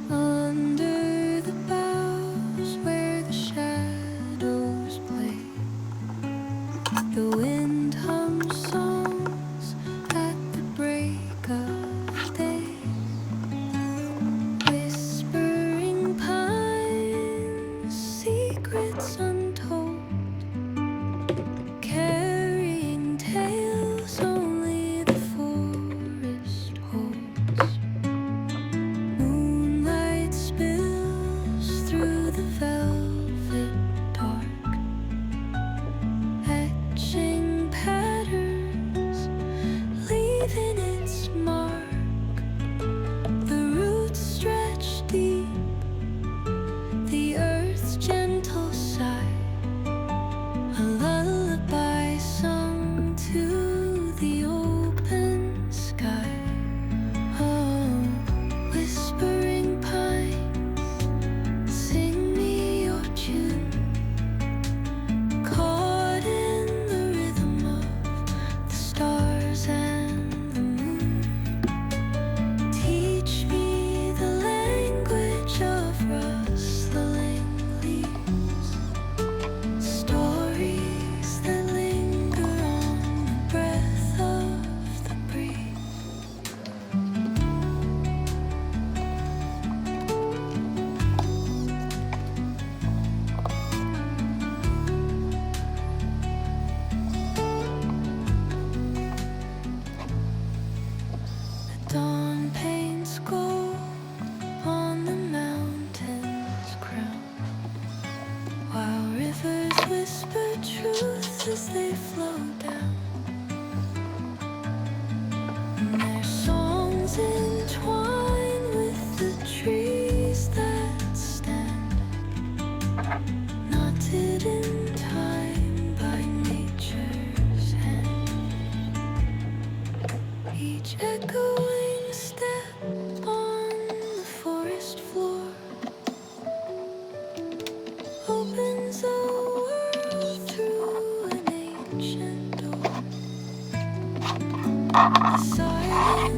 Under the boughs where the shadows play, the wind hums songs at the break of day. Whispering pines, secrets untold, carrying tales only the forest holds. Moonlight spills through the velvet dark, etching patterns, leaving its mark. The roots stretch deep, the earth's gentle sigh, a lullaby sung to the open sky. Oh, whispering pines, sing me your tune, caught in the rhythm of the stars and the moon. Teach me the language of rustling leaves, stories that linger on the breath of the breeze. The dawn paints gold on the mountain's crown, while rivers whisper truth as they flow down. And their songs entwine with the trees that stand, knotted in time by nature's hand. Each echoing step on the forest floor opens a world through an ancient door. The silence